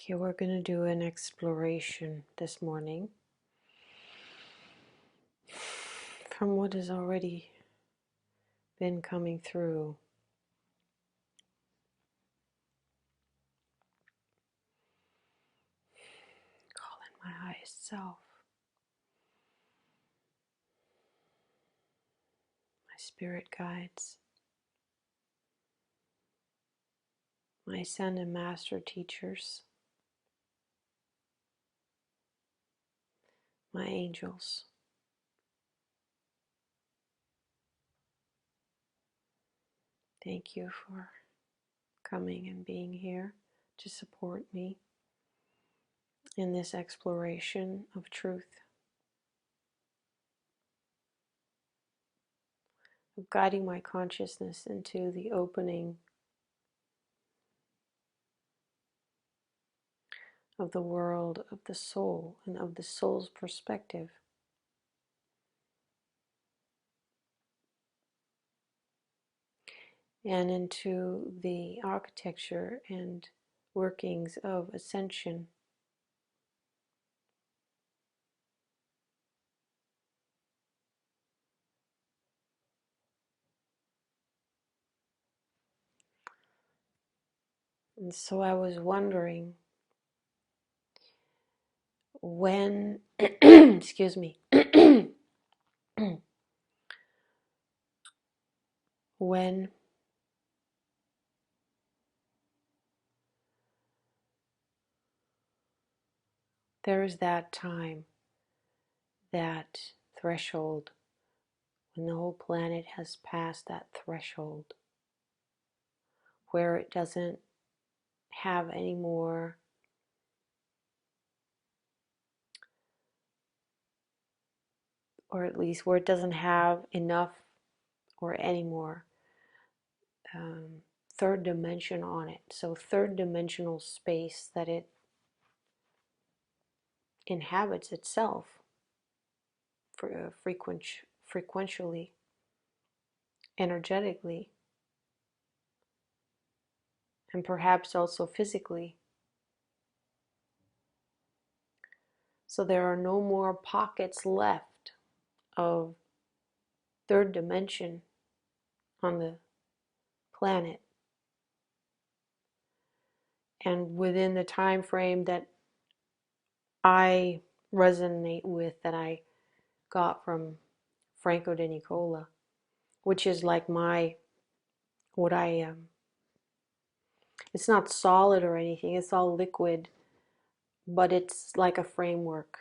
Okay, we're going to do an exploration this morning from what has already been coming through. Call in my highest self, my spirit guides, my ascended master teachers, my angels. Thank you for coming and being here to support me in this exploration of truth, of guiding my consciousness into the opening of the world of the soul and of the soul's perspective. And into the architecture and workings of ascension. And so I was wondering when, excuse me, when there is that time, that threshold, when the whole planet has passed that threshold, where it doesn't have any more or at least where it doesn't have enough or any more third dimension on it. So third dimensional space that it inhabits itself frequentially, energetically, and perhaps also physically. So there are no more pockets left of third dimension on the planet. And within the time frame that I resonate with, that I got from Franco de Nicola, which is like what I it's not solid or anything, it's all liquid, but it's like a framework,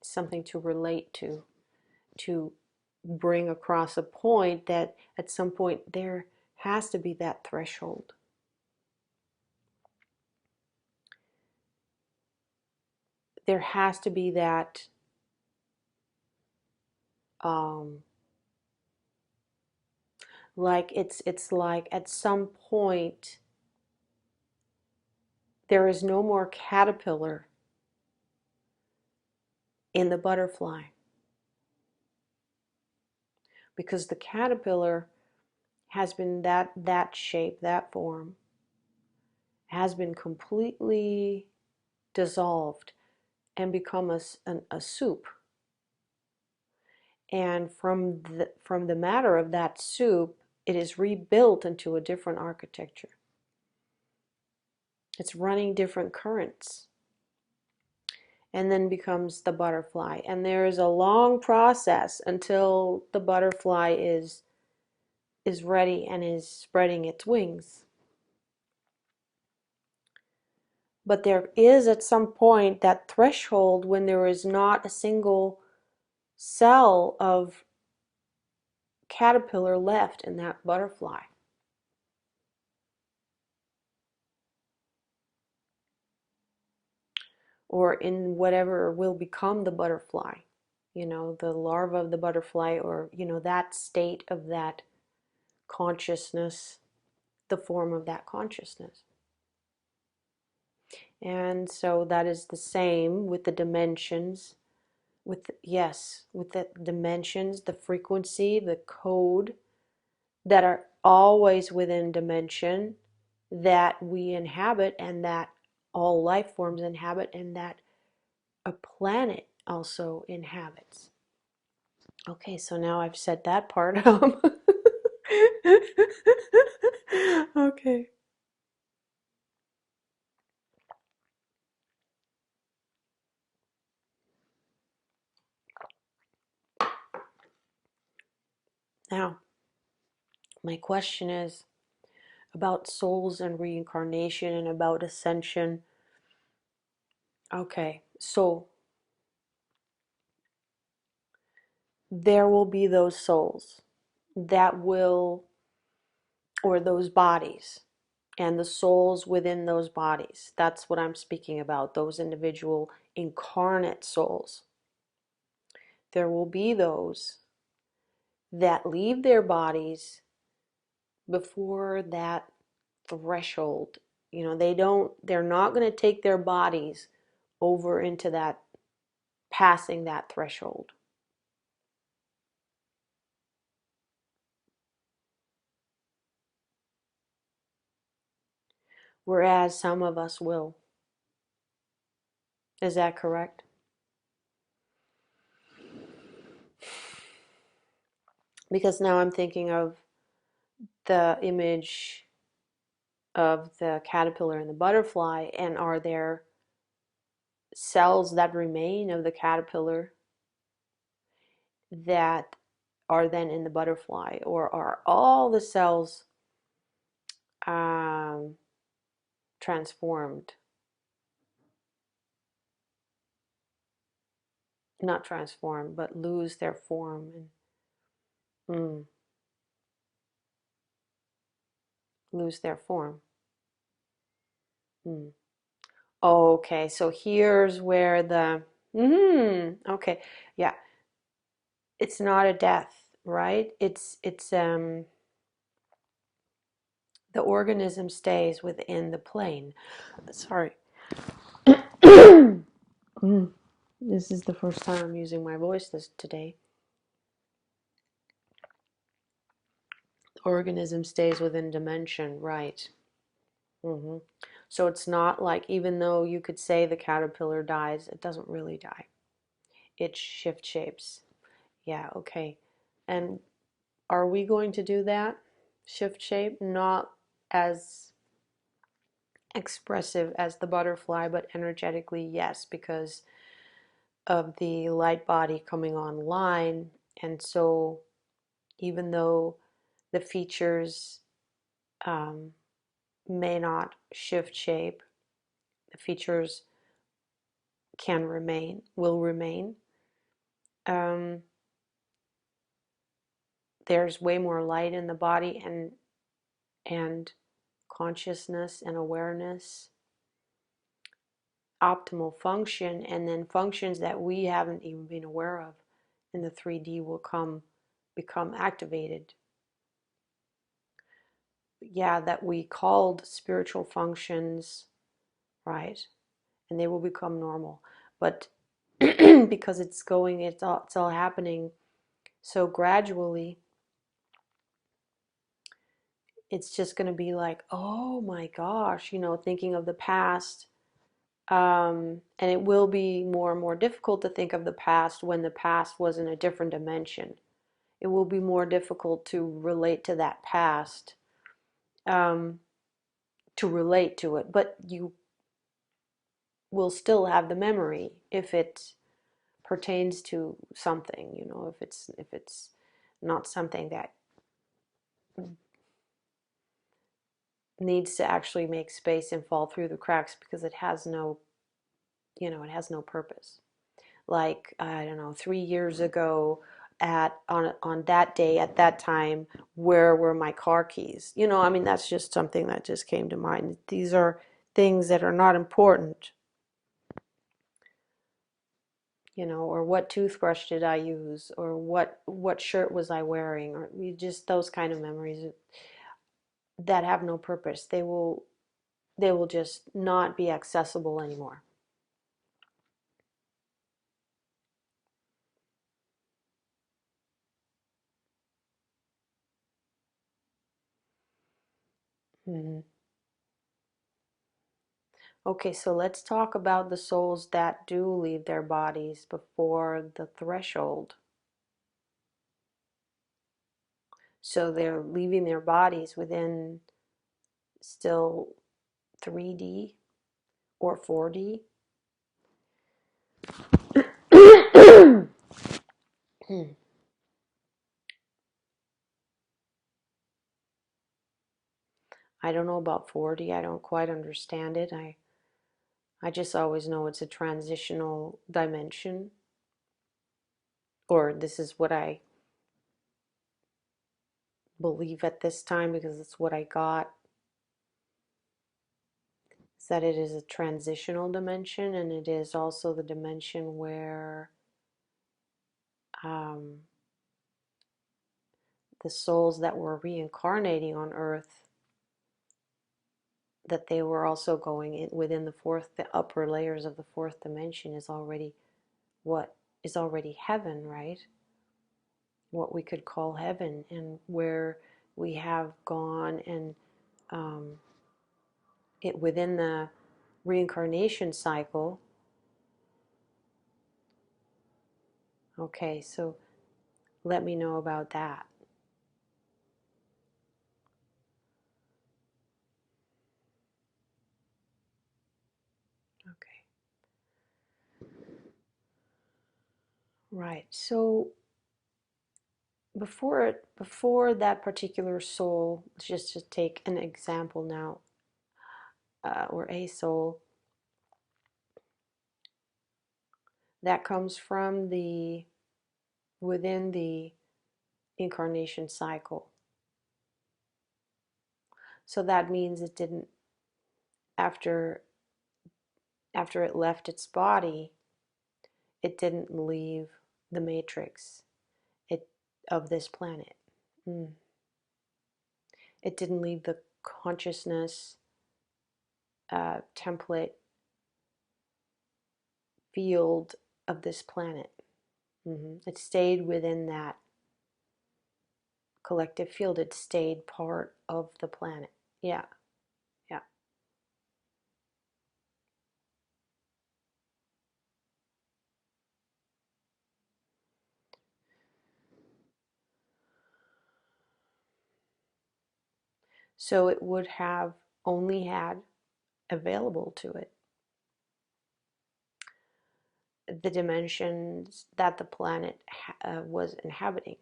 something to relate to bring across a point that at some point there has to be that threshold. There has to be that like it's like at some point there is no more caterpillar in the butterfly, because the caterpillar has been that shape, that form has been completely dissolved and become a soup. And from the matter of that soup, it is rebuilt into a different architecture. It's running different currents, and then becomes the butterfly. And there is a long process until the butterfly is ready and is spreading its wings. But there is at some point that threshold when there is not a single cell of caterpillar left in that butterfly. Or in whatever will become the butterfly, the larva of the butterfly, or, that state of that consciousness, the form of that consciousness. And so that is the same with the dimensions, with the dimensions, the frequency, the code that are always within dimension, that we inhabit and that all life forms inhabit and that a planet also inhabits. Okay, so now I've said that part up. Okay. Now, my question is about souls and reincarnation and about ascension. Okay, so there will be those souls that will, or those bodies, and the souls within those bodies. That's what I'm speaking about, those individual incarnate souls. There will be those that leave their bodies before that threshold. They're not going to take their bodies over into that, passing that threshold. Whereas some of us will. Is that correct? Because now I'm thinking of the image of the caterpillar and the butterfly, and are there cells that remain of the caterpillar that are then in the butterfly, or are all the cells um, transformed? Not transformed, but lose their form and lose their form. Mm. Okay, so here's where the okay, yeah, it's not a death, right? It's the organism stays within the plane. Sorry. This is the first time I'm using my voice today. The organism stays within dimension, right? hmm So it's not like, even though you could say the caterpillar dies, it doesn't really die. It shift shapes. Yeah, okay. And are we going to do that? Shift shape, not as expressive as the butterfly, but energetically, yes, because of the light body coming online. And so, even though the features um, may not shift shape, the features can remain, will remain. Um, there's way more light in the body, and consciousness and awareness, optimal function, and then functions that we haven't even been aware of in the 3D will become activated. Yeah, that we called spiritual functions, right? And they will become normal. But because it's all happening so gradually, it's just going to be like, oh my gosh, thinking of the past. And it will be more and more difficult to think of the past when the past was in a different dimension. It will be more difficult to relate to that past, um, to relate to it, but you will still have the memory if it pertains to something, if it's not something that needs to actually make space and fall through the cracks because it has no purpose. Like, I don't know, 3 years ago, on that day at that time, where were my car keys? I mean, that's just something that just came to mind. These are things that are not important. Or what toothbrush did I use, or what shirt was I wearing, or just those kind of memories that have no purpose. They will just not be accessible anymore. Mhm. Okay, so let's talk about the souls that do leave their bodies before the threshold. So they're leaving their bodies within still 3D or 4D. I don't know about 4D. I don't quite understand it. I just always know it's a transitional dimension, or this is what I believe at this time because it's what I got, is that it is a transitional dimension, and it is also the dimension where um, the souls that were reincarnating on Earth, that they were also going in within the upper layers of the fourth dimension is already what is already heaven, right? What we could call heaven, and where we have gone and um, it within the reincarnation cycle. Okay, so let me know about that. Okay, right. So before that particular soul, just to take an example now, or a soul that comes from the within the incarnation cycle. So that means it didn't, after it left its body, it didn't leave the matrix it of this planet. Mm. It didn't leave the consciousness template field of this planet. It stayed within that collective field. It stayed part of the planet. Yeah, yeah. So it would have only had available to it the dimensions that the planet was inhabiting,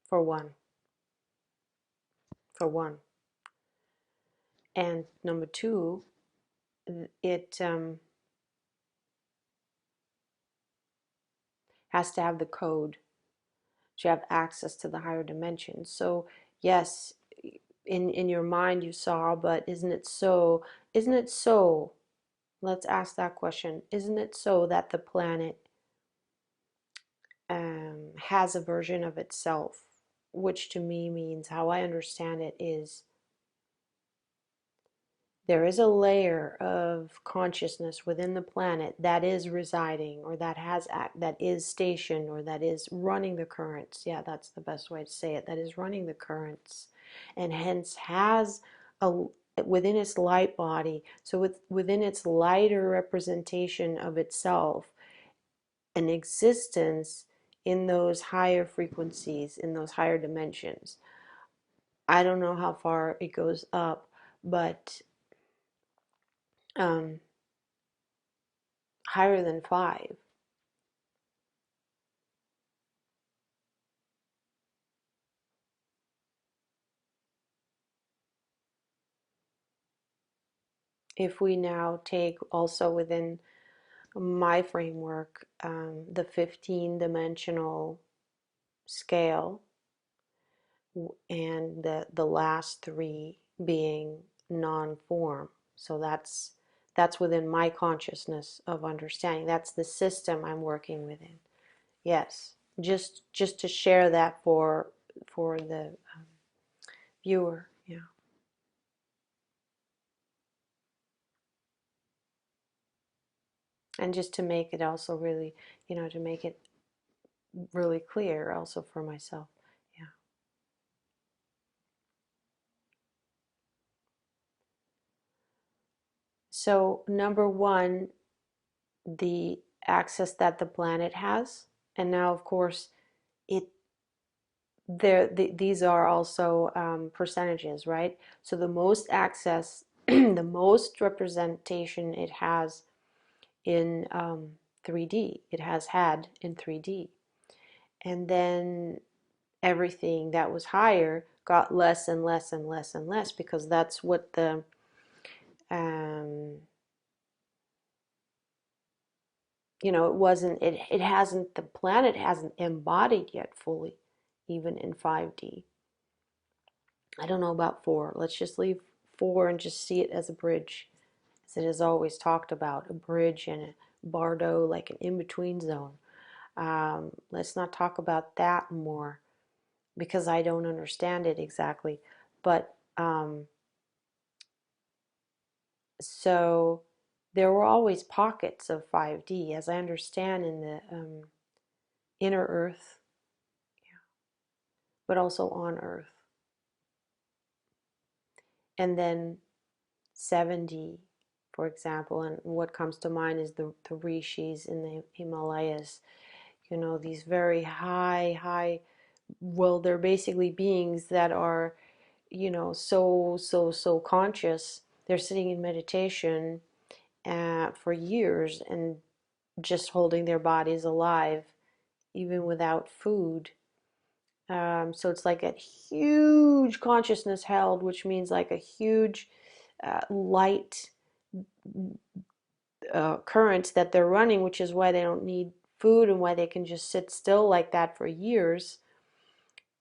for one. For one. And number two, it has to have the code to have access to the higher dimensions. So, yes, in your mind you saw, but isn't it so? Isn't it so? Let's ask that question. Isn't it so that the planet has a version of itself, which to me means, how I understand it, is there is a layer of consciousness within the planet that is residing, or that is stationed, or that is running the currents. Yeah, that's the best way to say it. That is running the currents, and hence has a within its light body. So within its lighter representation of itself, an existence in those higher frequencies, in those higher dimensions. I don't know how far it goes up, but um, higher than 5. If we now take also within my framework the 15-dimensional scale, and the last three being non-form. So that's within my consciousness of understanding. That's the system I'm working within. Yes, just to share that for the viewer. Yeah. And just to make it also really, to make it really clear also for myself. Yeah. So, number one, the access that the planet has. And now, of course, it these are also percentages, right? So the most access, the most representation it has in 3D, it has had in 3D. And then everything that was higher got less and less and less and less, because that's what the um, it wasn't, it hasn't, the planet hasn't embodied yet fully, even in 5D. I don't know about 4. Let's just leave 4 and just see it as a bridge, as it is always talked about, a bridge and a bardo, like an in-between zone. Let's not talk about that more, because I don't understand it exactly. But so there were always pockets of 5D, as I understand, in the inner Earth, but also on Earth. And then 7D, for example, and what comes to mind is the rishis in the Himalayas. These very high, well, they're basically beings that are, so conscious. They're sitting in meditation for years and just holding their bodies alive, even without food. So it's like a huge consciousness held, which means like a huge light current that they're running, which is why they don't need food and why they can just sit still like that for years.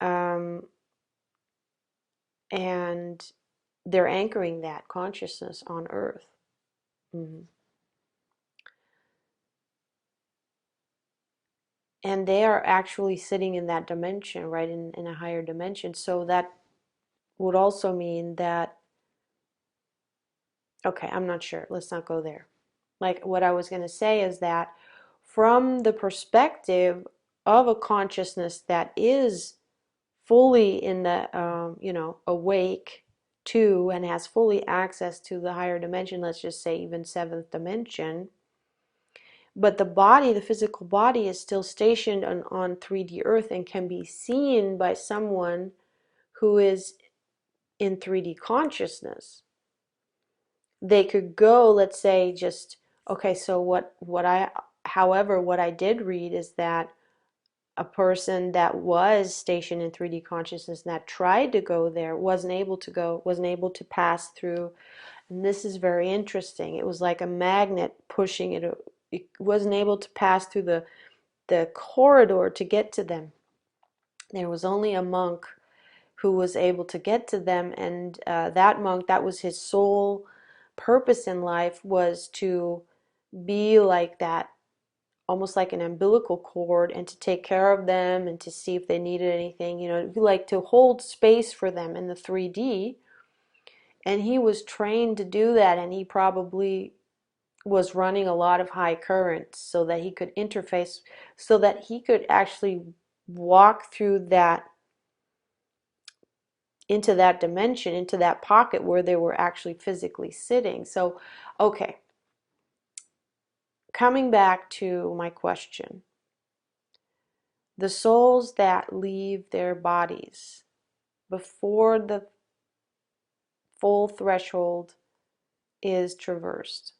Um, and they're anchoring that consciousness on Earth. Mm-hmm. And they are actually sitting in that dimension, right, in a higher dimension. So that would also mean that, okay, I'm not sure. Let's not go there. Like, what I was going to say is that from the perspective of a consciousness that is fully in the, awake to and has fully access to the higher dimension, let's just say even seventh dimension, but the body, the physical body, is still stationed on 3D Earth and can be seen by someone who is in 3D consciousness. They could go, let's say, just, okay, so what I did read is that a person that was stationed in 3D consciousness that tried to go there wasn't able to pass through. And this is very interesting. It was like a magnet pushing it. It wasn't able to pass through the corridor to get to them. There was only a monk who was able to get to them, and that monk, that was his sole purpose in life, was to be like that, almost like an umbilical cord, and to take care of them and to see if they needed anything, like to hold space for them in the 3D. And he was trained to do that, and he probably was running a lot of high currents so that he could interface, so that he could actually walk through that, into that dimension, into that pocket where they were actually physically sitting. So, okay, coming back to my question, the souls that leave their bodies before the full threshold is traversed,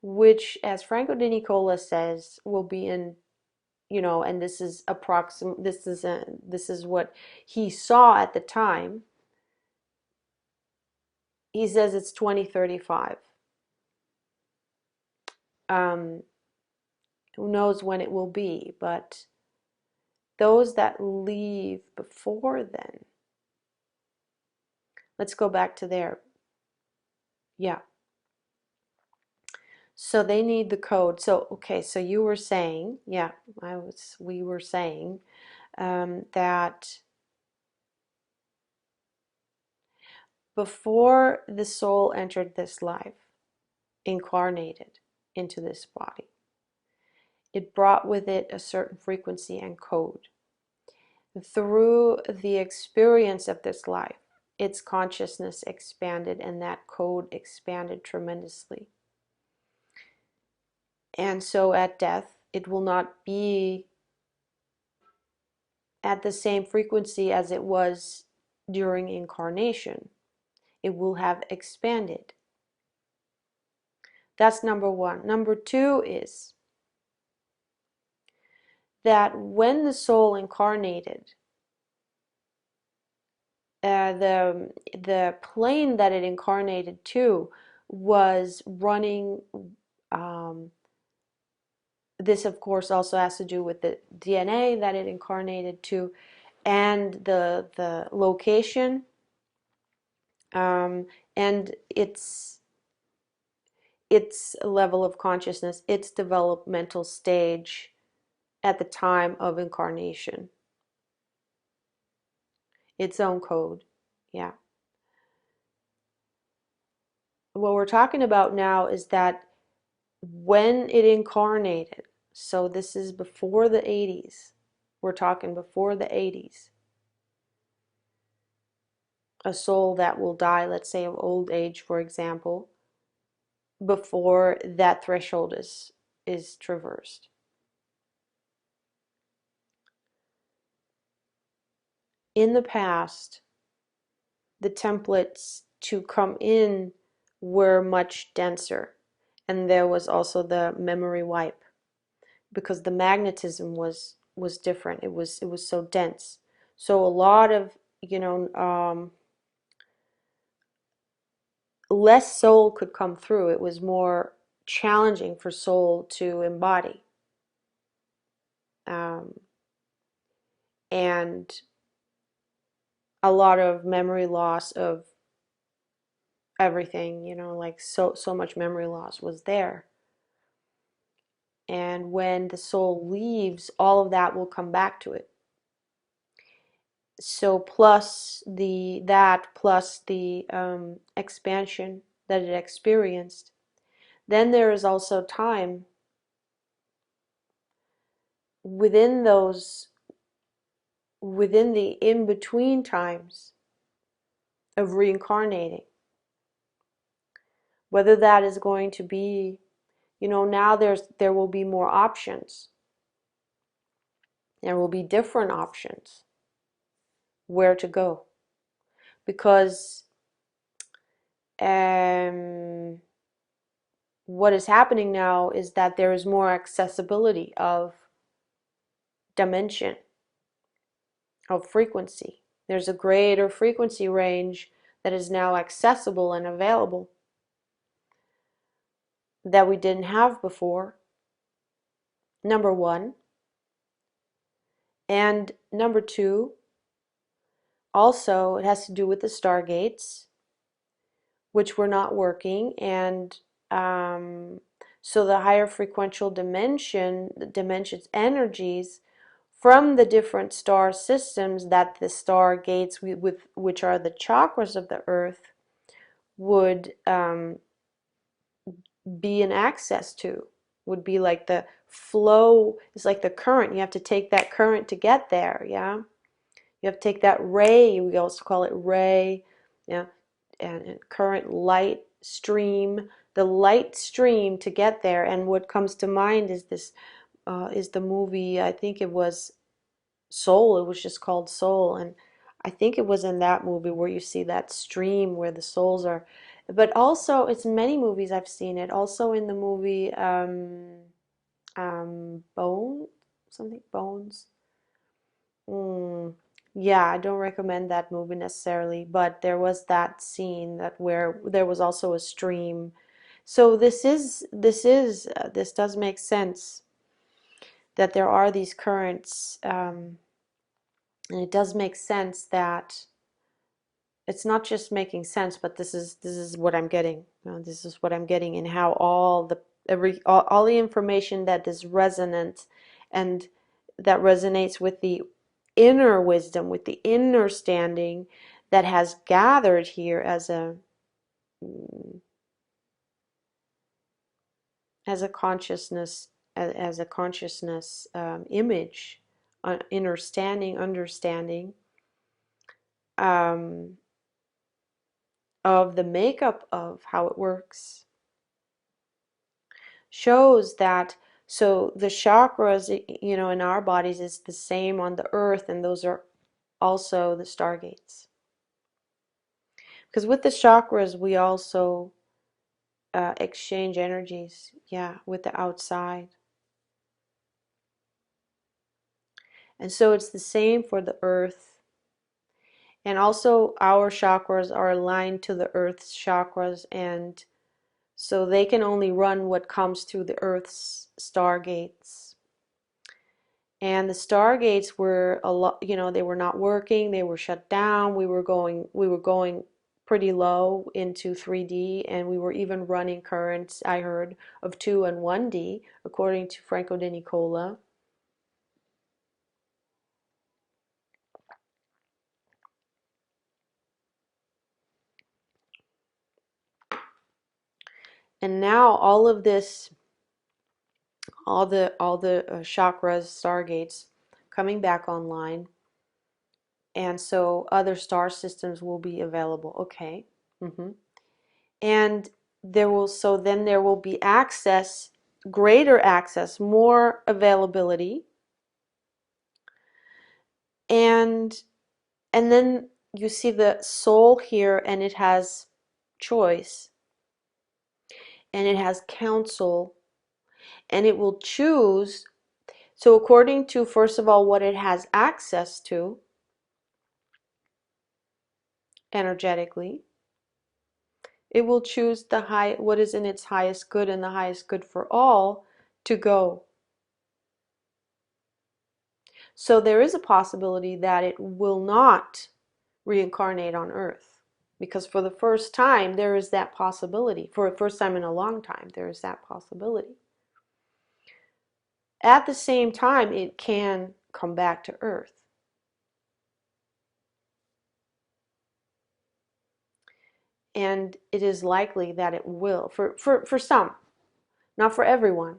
which, as Franco de Nicola says, will be in, and this is this is what he saw at the time. He says it's 2035. Um, who knows when it will be, but those that leave before then, let's go back to there. Yeah. So they need the code. So, okay, so you were saying, yeah, we were saying that before the soul entered this life, incarnated into this body, It brought with it a certain frequency and code. Through the experience of this life, its consciousness expanded and that code expanded tremendously. And so at death, it will not be at the same frequency as it was during incarnation. It will have expanded. That's number one. Number two is that when the soul incarnated, the plane that it incarnated to was running. Um, this, of course, also has to do with the DNA that it incarnated to, and the location, and its level of consciousness, its developmental stage at the time of incarnation, its own code. Yeah. What we're talking about now is that when it incarnated, so this is before the 80s, we're talking before the 80s, a soul that will die, let's say of old age, for example, before that threshold is traversed. In the past, the templates to come in were much denser, and there was also the memory wipe because the magnetism was different. It was so dense. So a lot of, less soul could come through. It was more challenging for soul to embody. Um, and a lot of memory loss of everything, like so much memory loss was there. And when the soul leaves, all of that will come back to it. So plus the expansion that it experienced, then there is also time within the in-between times of reincarnating. Whether that is going to be, now there will be more options. There will be different options where to go. Because what is happening now is that there is more accessibility of dimension, of frequency. There's a greater frequency range that is now accessible and available that we didn't have before. Number one. And number two, also, it has to do with the stargates, which were not working. And so the higher frequential dimensions, energies from the different star systems that the stargates, with which are the chakras of the earth, would be in access to, would be like the flow. It's like the current. You have to take that current to get there. Yeah, you have to take that ray. We also call it ray. Yeah, and current, light stream, the light stream to get there. And what comes to mind is this is the movie, I think it was Soul. It was just called Soul, and I think it was in that movie where you see that stream where the souls are. But also, it's many movies I've seen it. Also in the movie Bone, something Bones. Mm, yeah, I don't recommend that movie necessarily, but there was that scene that where there was also a stream. So this does make sense that there are these currents, and it does make sense that it's not just making sense, but this is what I'm getting. This is what I'm getting, and how all the information that is resonant and that resonates with the inner wisdom, with the inner standing that has gathered here as a consciousness as a consciousness image, understanding um, of the makeup of how it works, shows that, so the chakras, in our bodies is the same on the earth, and those are also the stargates. Because with the chakras, we also exchange energies, yeah, with the outside. And so it's the same for the earth. And also our chakras are aligned to the earth's chakras, and so they can only run what comes through the earth's stargates. And the stargates were a lot, they were not working, they were shut down. We were going pretty low into 3D, and we were even running currents, I heard, of 2 and 1D, according to Franco de Nicola. And now all of this, all the chakras, stargates, coming back online, and so other star systems will be available. Okay. And then there will be access, greater access, more availability, and then you see the soul here, and it has choice, and it has counsel, and it will choose. So according to, first of all, what it has access to energetically, it will choose what is in its highest good and the highest good for all to go. So there is a possibility that it will not reincarnate on Earth, because for the first time there is that possibility. For the first time in a long time, there is that possibility. At the same time, it can come back to Earth. And it is likely that it will, for some, not for everyone.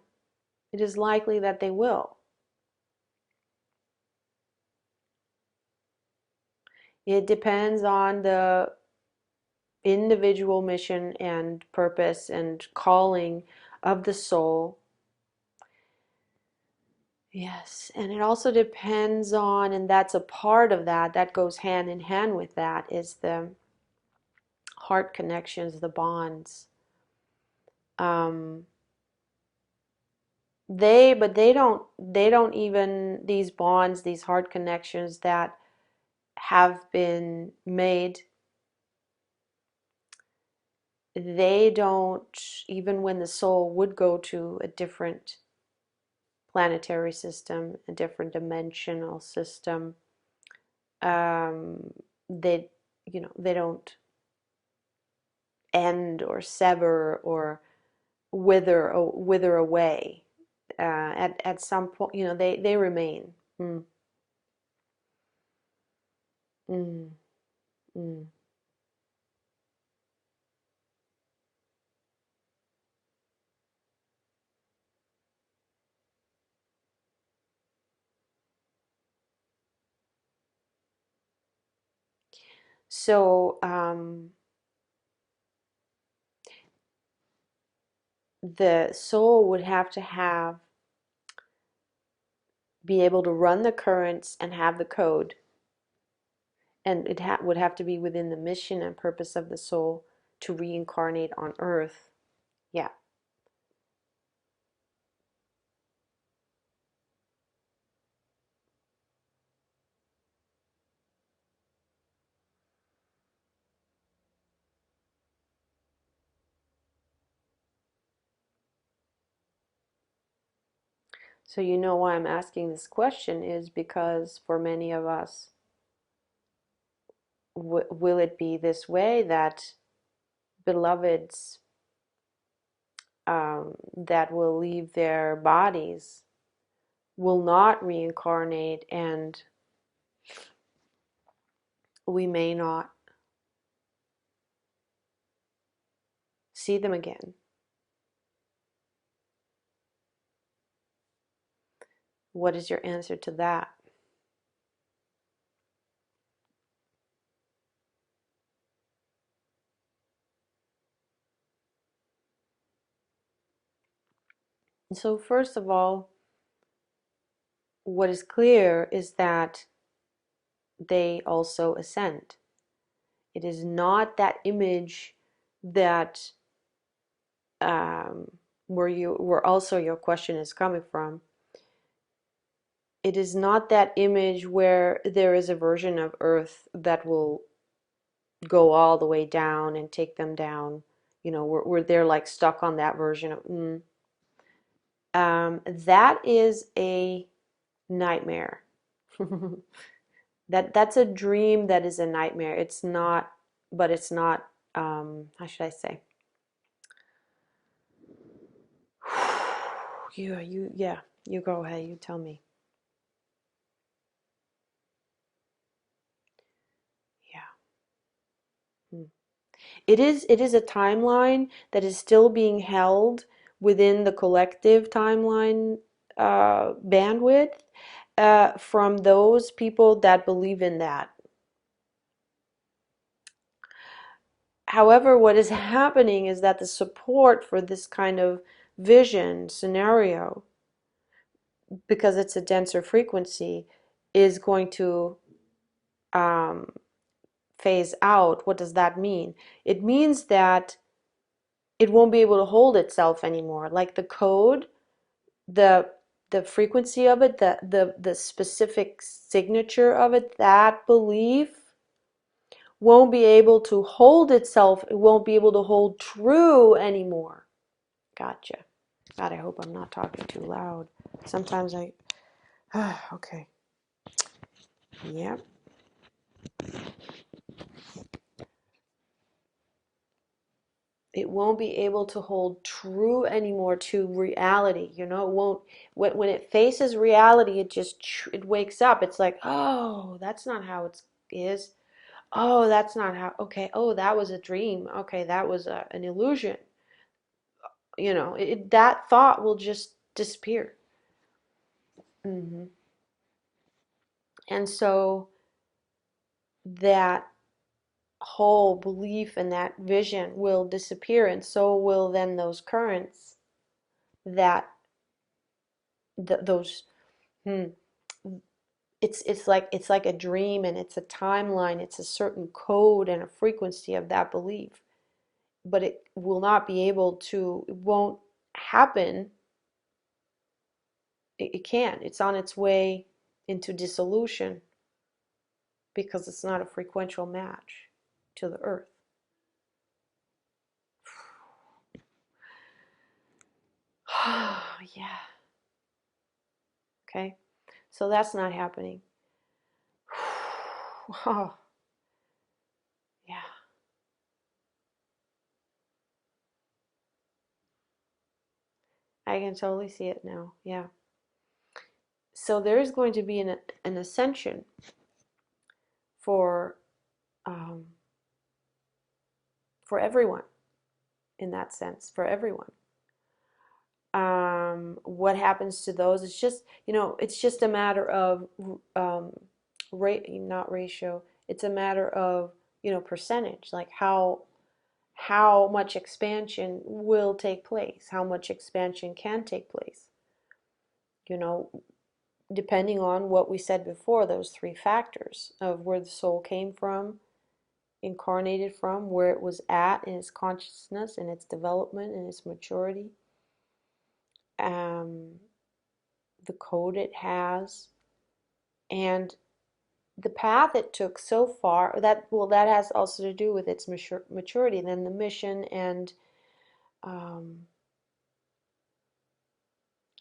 It is likely that they will. It depends on the individual mission and purpose and calling of the soul. Yes, and it also depends on, and that's a part of that goes hand in hand with that, is the heart connections, the bonds. Um, they don't even, these bonds, these heart connections that have been made, they don't, even when the soul would go to a different planetary system, a different dimensional system, um, they, they don't end or sever or wither away. At some point, they remain. Mm, mm, mm. So the soul would have to be able to run the currents and have the code, and it would have to be within the mission and purpose of the soul to reincarnate on Earth. Yeah. So you know why I'm asking this question is because for many of us, will it be this way that beloveds that will leave their bodies will not reincarnate, and we may not see them again? What is your answer to that? So first of all, what is clear is that they also ascend. It is not that image that where also your question is coming from. It is not that image where there is a version of Earth that will go all the way down and take them down. Where they're like stuck on that version of. That is a nightmare. That's a dream that is a nightmare. It's not, but it's not. How should I say? Yeah. You go ahead. You tell me. Yeah. Hmm. It is a timeline that is still being held within the collective timeline bandwidth from those people that believe in that. However, what is happening is that the support for this kind of vision scenario, because it's a denser frequency, is going to um, phase out. What does that mean? It means that it won't be able to hold itself anymore. Like the code, the the frequency of it, the specific signature of it, that belief won't be able to hold itself. It won't be able to hold true anymore. Gotcha. God, I hope I'm not talking too loud. Sometimes I. Okay. Yep. It won't be able to hold true anymore to reality. It won't. When it faces reality, it wakes up. It's like, oh, that's not how it is. Oh, that's not how. Okay. Oh, that was a dream. Okay, that was an illusion. That thought will just disappear. hmm And so that whole belief and that vision will disappear, and so will then those currents that those hmm, it's like a dream, and it's a timeline, it's a certain code and a frequency of that belief, but it will not be able to, it won't happen. It can't. It's on its way into dissolution because it's not a frequential match to the earth. Yeah. Okay. So that's not happening. Oh, yeah. I can totally see it now. Yeah. So there is going to be an ascension for um, for everyone in that sense, for everyone. What happens to those? It's just a matter of not ratio. It's a matter of percentage, like how much expansion will take place, how much expansion can take place. You know, depending on what we said before, those three factors of where the soul came from, incarnated from, where it was at in its consciousness and its development and its maturity, um, the code it has, and the path it took so far. That has also to do with its maturity, then the mission and um,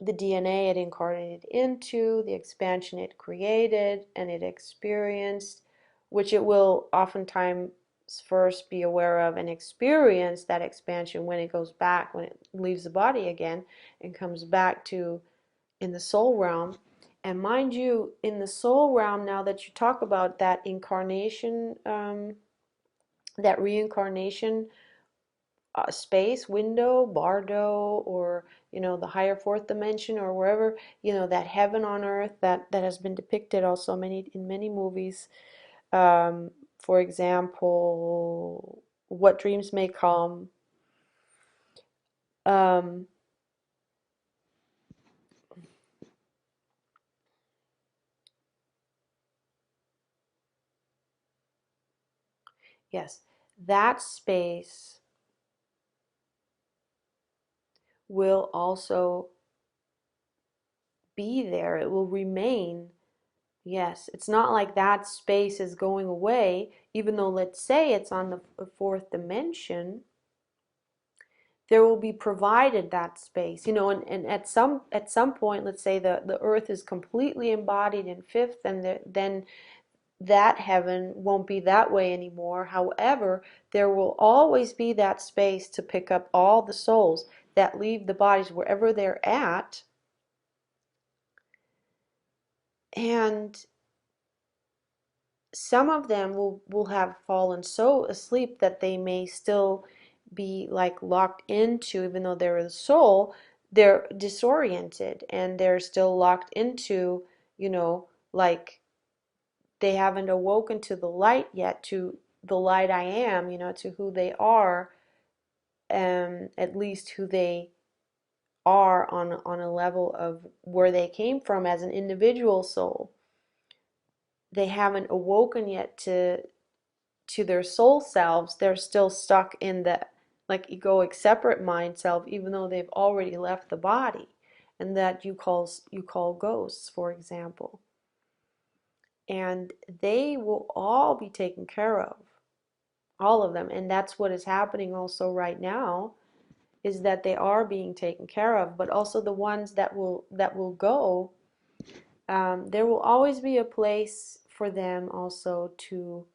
the DNA it incarnated into, the expansion it created and it experienced, which it will oftentimes first be aware of and experience that expansion when it goes back, when it leaves the body again and comes back to in the soul realm. And mind you, in the soul realm, now that you talk about that incarnation, that reincarnation space, window, bardo, or the higher fourth dimension, or wherever, that heaven on earth that has been depicted also in many movies. Um, for example, What Dreams May Come. Um, yes, that space will also be there. It will remain. Yes, it's not like that space is going away, even though let's say it's on the fourth dimension, there will be provided that space, and at some point, let's say the earth is completely embodied in fifth, and then that heaven won't be that way anymore. However, there will always be that space to pick up all the souls that leave the bodies wherever they're at, and some of them will have fallen so asleep that they may still be like locked into, even though they're a soul, they're disoriented and they're still locked into, like they haven't awoken to the light yet, to the light I am, to who they are, at least who they are on a level of where they came from as an individual soul. They haven't awoken yet to their soul selves. They're still stuck in the like egoic separate mind self, even though they've already left the body, and that you call ghosts, for example. And they will all be taken care of, all of them. And that's what is happening also right now, is that they are being taken care of. But also the ones that will go, there will always be a place for them also to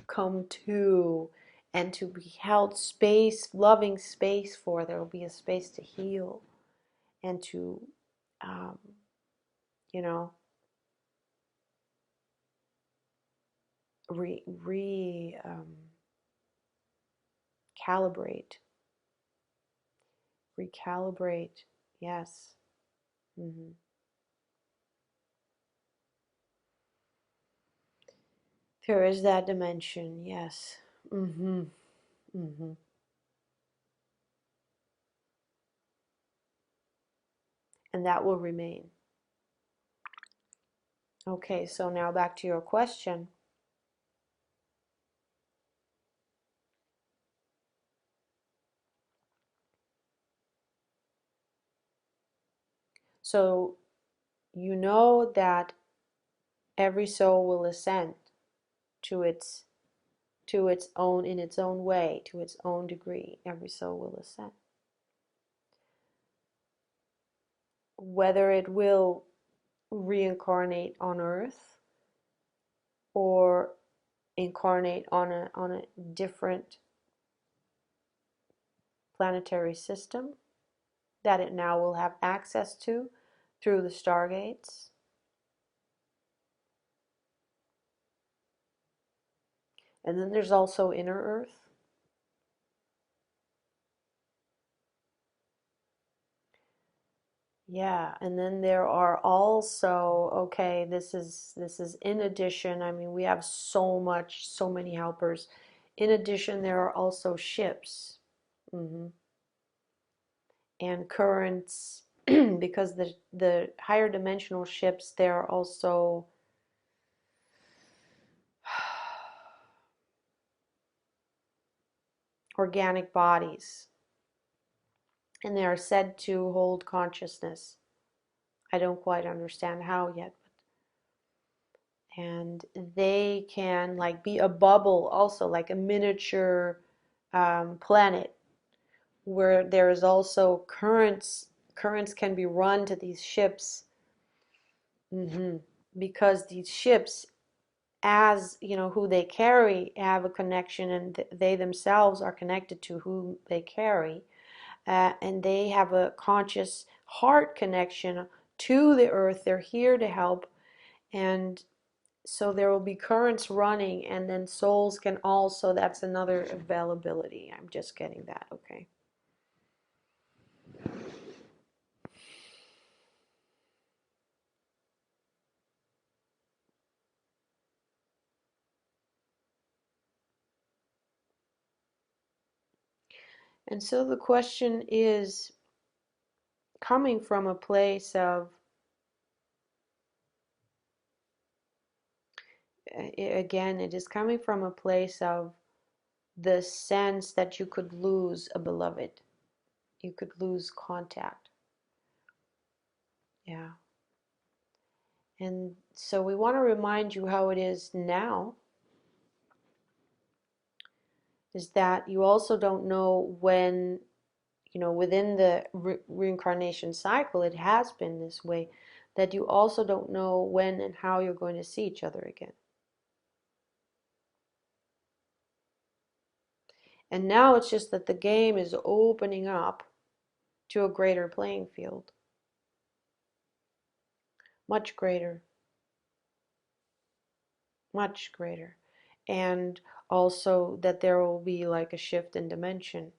come to, and to be held space, loving space for. There will be a space to heal and to, um, you know, calibrate, recalibrate. Yes. Hmm. There is that dimension. Yes. Hmm. Hmm. And that will remain. Okay, so now back to your question. So you know that every soul will ascend to its own, in its own way, to its own degree. Every soul will ascend. Whether it will reincarnate on Earth or incarnate on a different planetary system that it now will have access to through the stargates. And then there's also inner Earth. Yeah, and then there are also, okay, this is in addition. I mean, we have so many helpers. In addition, there are also ships. Hmm. And currents, because the higher dimensional ships, there are also organic bodies, and they are said to hold consciousness. I don't quite understand how yet, and they can like be a bubble, also like a miniature planet, where there is also currents. Currents can be run to these ships. Hmm. Because these ships, as who they carry, have a connection, and they themselves are connected to who they carry, and they have a conscious heart connection to the earth. They're here to help, and So there will be currents running, and then souls can also, that's another availability. I'm just getting that, okay. And so the question is coming from a place of, again, it is coming from a place of the sense that you could lose a beloved. You could lose contact. Yeah. And so we want to remind you how it is now, is that you also don't know when, within the reincarnation cycle, it has been this way, that you also don't know when and how you're going to see each other again. And now it's just that the game is opening up to a greater playing field, much greater, much greater. And also that there will be like a shift in dimension.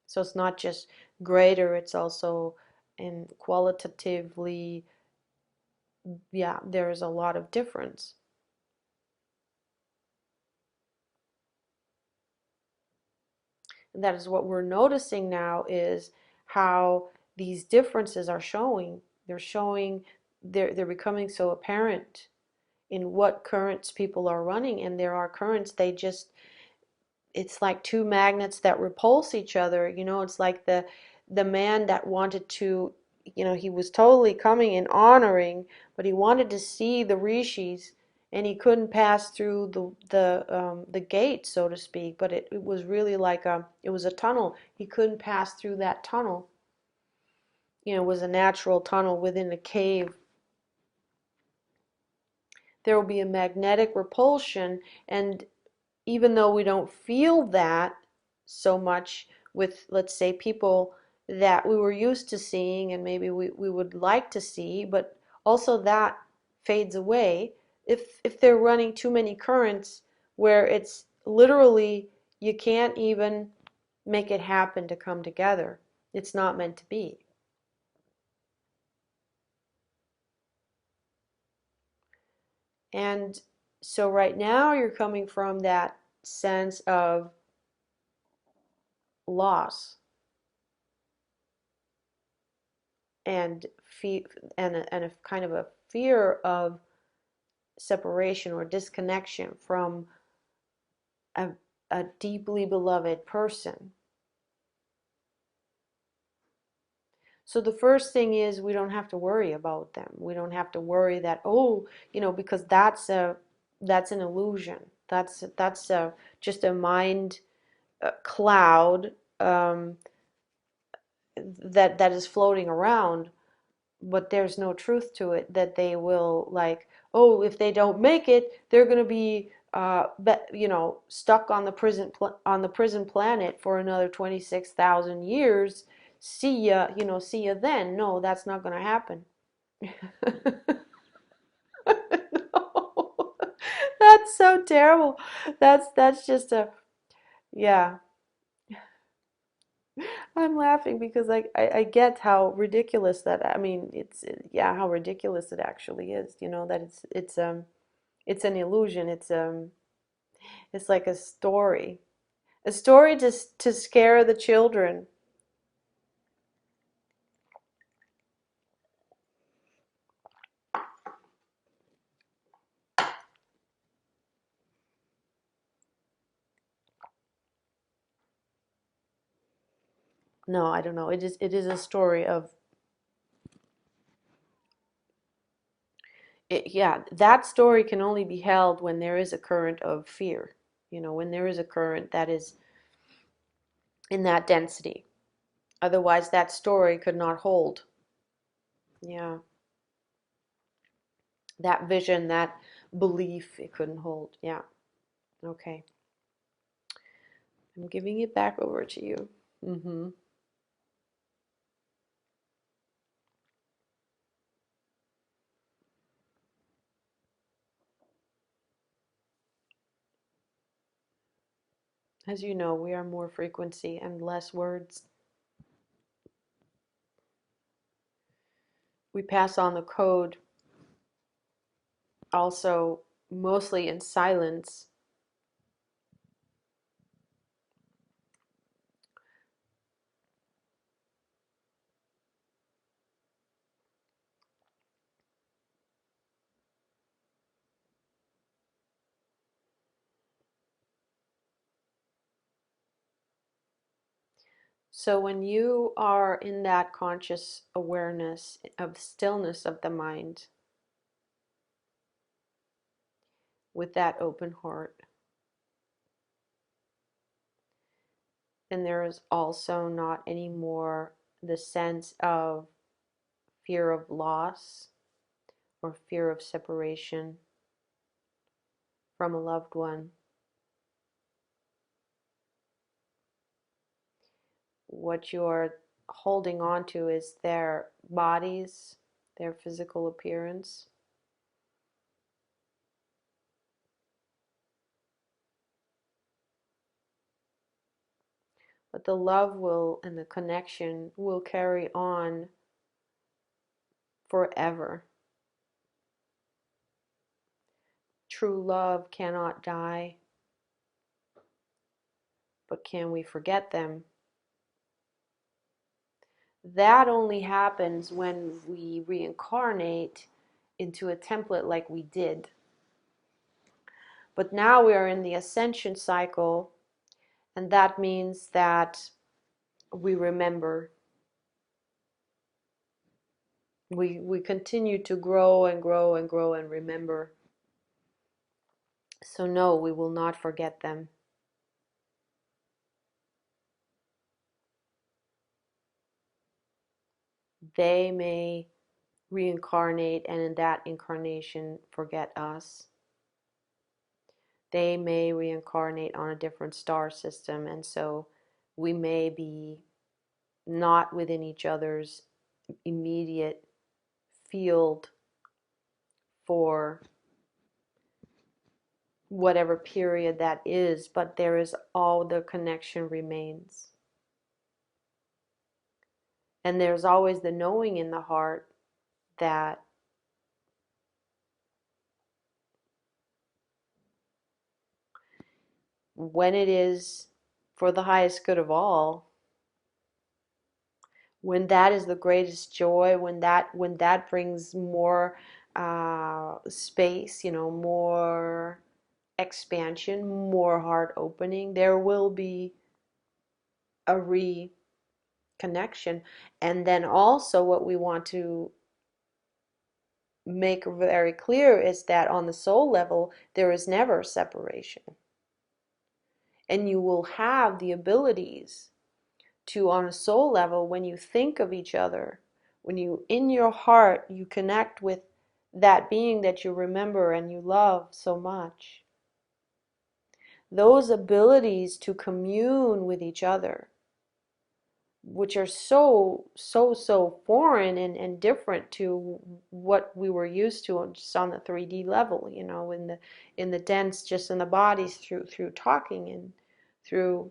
So it's not just greater, it's also in qualitatively, yeah, there's a lot of difference. And that is what we're noticing now, is how these differences are showing. They're showing, they're becoming so apparent in what currents people are running. And there are currents, it's like two magnets that repulse each other. It's like the man that wanted to, he was totally coming and honoring, but he wanted to see the rishis, and he couldn't pass through the gate, so to speak. But it was really like it was a tunnel. He couldn't pass through that tunnel. It was a natural tunnel within a cave. There will be a magnetic repulsion, and even though we don't feel that so much with, let's say, people that we were used to seeing and maybe we would like to see, but also that fades away if they're running too many currents where it's literally you can't even make it happen to come together. It's not meant to be. And so right now you're coming from that sense of loss and and a kind of a fear of separation or disconnection from a, a deeply beloved person. So the first thing is we don't have to worry about them. We don't have to worry that, oh, because that's an illusion. That's just a mind cloud, that is floating around, but there's no truth to it, that they will, like, oh, if they don't make it, they're going to be stuck on the prison planet for another 26,000 years. See ya then. No, that's not going to happen. No. That's so terrible. That's just a, yeah. I'm laughing because I get how ridiculous that, I mean, yeah, how ridiculous it actually is, that it's an illusion. It's like a story. A story to scare the children. No, I don't know. It is a story of it, yeah, that story can only be held when there is a current of fear. When there is a current that is in that density. Otherwise, that story could not hold. Yeah. That vision, that belief, it couldn't hold. Yeah. Okay. I'm giving it back over to you. Mm-hmm. As you know, we are more frequency and less words. We pass on the code also mostly in silence. So when you are in that conscious awareness of stillness of the mind with that open heart, and there is also not anymore the sense of fear of loss or fear of separation from a loved one. What you're holding on to is their bodies, their physical appearance. But the love will and the connection will carry on forever. True love cannot die, but can we forget them? That only happens when we reincarnate into a template like we did. But now we are in the ascension cycle, and that means that we remember. We continue to grow and grow and grow and remember. So no, we will not forget them. They may reincarnate and in that incarnation forget us. They may reincarnate on a different star system, and so we may be not within each other's immediate field for whatever period that is, but there is all the connection remains. And there's always the knowing in the heart that when it is for the highest good of all, when that is the greatest joy, when that brings more space, more expansion, more heart opening, there will be a reconnection. And then also what we want to make very clear is that on the soul level, there is never separation. And you will have the abilities to, on a soul level, when you think of each other, when you, in your heart, you connect with that being that you remember and you love so much, those abilities to commune with each other, which are so foreign and different to what we were used to just on the 3D level, in the dense, just in the bodies, through talking and through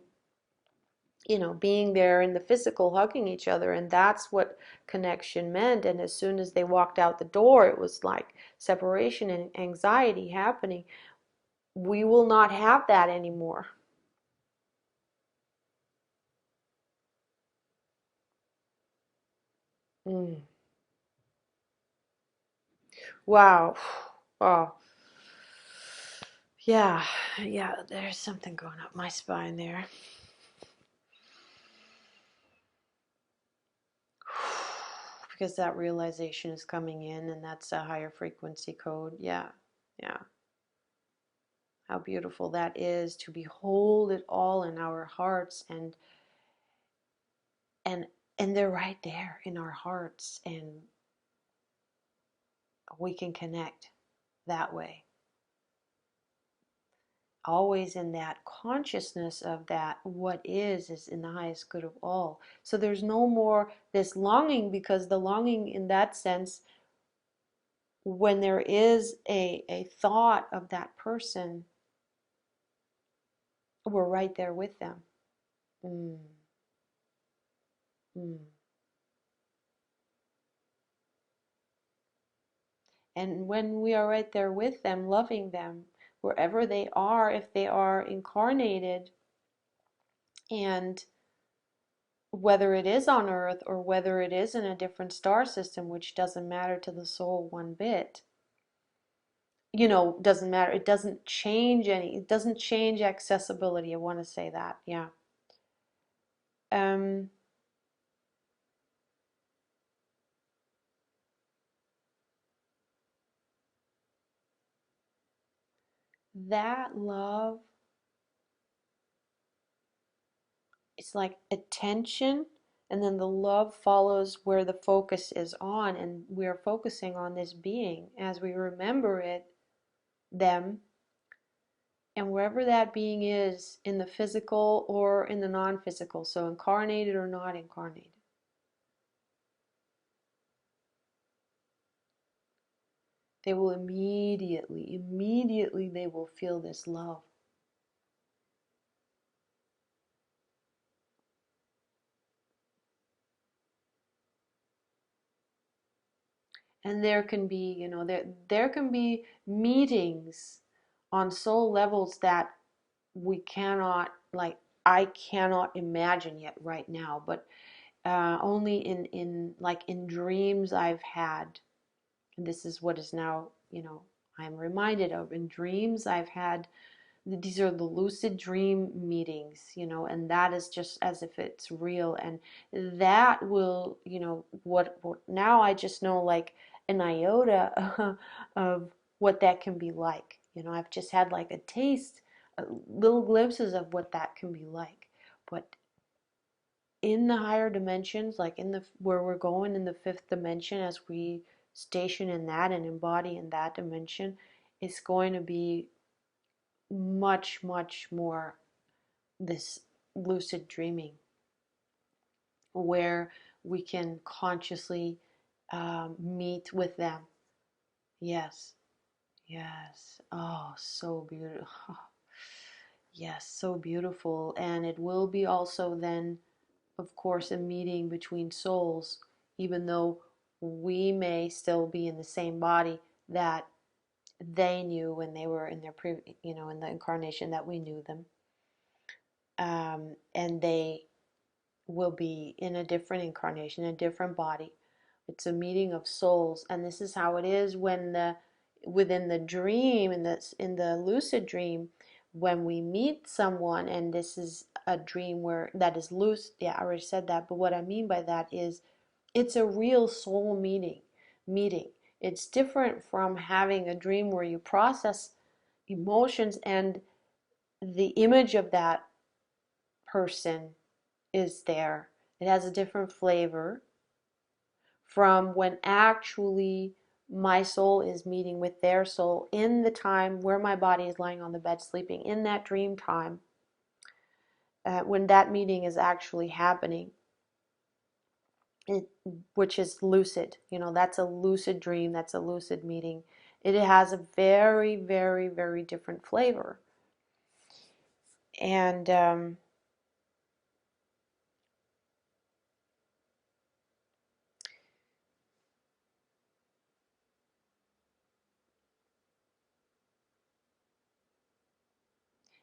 being there in the physical, hugging each other. And that's what connection meant. And as soon as they walked out the door, it was like separation and anxiety happening. We will not have that anymore. Mm. Wow. Oh, yeah, yeah, there's something going up my spine there. Because that realization is coming in, and that's a higher frequency code. Yeah, yeah. How beautiful that is to behold it all in our hearts, and and they're right there in our hearts, and we can connect that way. Always in that consciousness of that what is in the highest good of all. So there's no more this longing, because the longing in that sense, when there is a thought of that person, we're right there with them. Mm, mm. And when we are right there with them, loving them, wherever they are, if they are incarnated, and whether it is on Earth or whether it is in a different star system, which doesn't matter to the soul one bit, doesn't matter. It doesn't change it doesn't change accessibility. I want to say that, yeah. Um, that love, it's like attention, and then the love follows where the focus is on, and we are focusing on this being as we remember them, and wherever that being is in the physical or in the non-physical, so incarnated or not incarnated, they will immediately they will feel this love. And there can be, there can be meetings on soul levels that we cannot, like, I cannot imagine yet right now, but only in dreams I've had. And this is what is now, I'm reminded of. In dreams I've had, these are the lucid dream meetings, and that is just as if it's real. And that will, what now I just know like an iota of what that can be like. I've just had like a taste, little glimpses of what that can be like. But in the higher dimensions, like in the where we're going in the fifth dimension, as we station in that and embody in that dimension, it's going to be much, much more this lucid dreaming where we can consciously meet with them. Yes, yes. Oh, so beautiful. Yes, so beautiful. And it will be also then, of course, a meeting between souls, even though we may still be in the same body that they knew when they were in their in the incarnation that we knew them. And they will be in a different incarnation, a different body. It's a meeting of souls, and this is how it is when within the dream, in the lucid dream, when we meet someone, and this is a dream where that is loose. Yeah, I already said that, but what I mean by that is it's a real soul meeting. It's different from having a dream where you process emotions and the image of that person is there. It has a different flavor from when actually my soul is meeting with their soul in the time where my body is lying on the bed sleeping, in that dream time, when that meeting is actually happening, it, which is lucid. That's a lucid dream, that's a lucid meeting. It has a very, very, very different flavor. And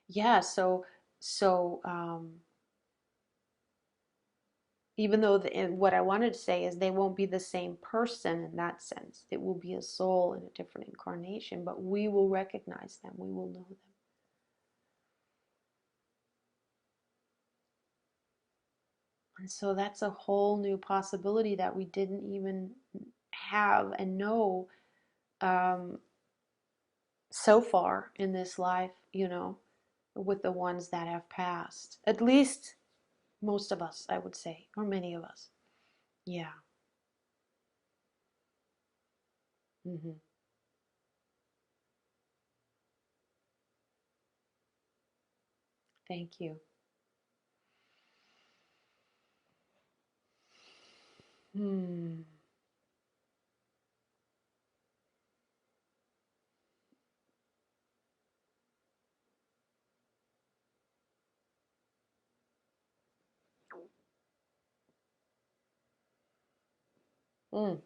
yeah, so even though and what I wanted to say is they won't be the same person in that sense. It will be a soul in a different incarnation, but we will recognize them. We will know them. And so that's a whole new possibility that we didn't even have and know um, so far in this life, with the ones that have passed. At least most of us, I would say, or many of us. Yeah. Hmm. Thank you. Hmm. Mm.